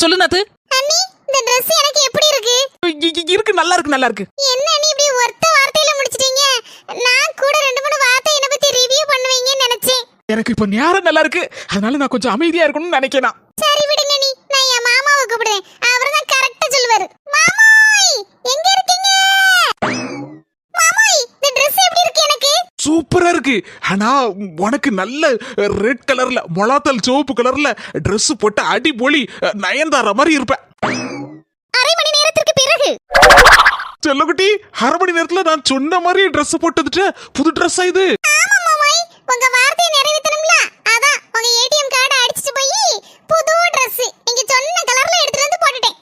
சொல்லு நாத்து. அண்ணி இந்த Dress எனக்கு எப்படி இருக்கு? இருக்கு, நல்லா இருக்கு, நல்லா இருக்கு. என்ன அண்ணி இப்படி ஒருத்த வார்த்தையில முடிச்சிட்டீங்க? நான் கூட 2-3 வார்த்தை என்ன பத்தி ரிவ்யூ பண்ணுவீங்கன்னு நினைச்சேன். எனக்கு இப்ப நேரம் நல்லா இருக்கு, அதனால நான் கொஞ்சம் அமைதியா இருக்கணும்னு நினைக்கிறேன். சரி விடுங்க நீ, நான் என் மாமாவை கூப்பிடுறேன். அவர்தான் கரெக்ட்டா சொல்வாரு. மாமாய் எங்க இருக்கீங்க? மாமாய் இந்த Dress எப்படி இருக்கு எனக்கு? சூப்பரா இருக்கு. ஆனா உனக்கு நல்ல ரெட் கலர்ல மொளாத்தல் சிவப்பு கலர்ல Dress போட்டு அடிபொலி நயன்தாரா மாதிரி இருப்ப. அரை மணி நேரத்துக்கு பிறகு செல்லகுட்டி, அரை மணி நேரத்துல நான் சொன்ன மாதிரி Dress போட்டுட்டு புது Dress இது. ஆமா மாமாய், உங்க வார்த்தையை நிறைவேத்தணும்ல, அதான் உங்க ஏடிஎம் கார்டை அடிச்சிட்டு போய் புது Dress நீங்க சொன்ன கலர்ல எடுத்துட்டு வந்து போட்டுட்டேன்.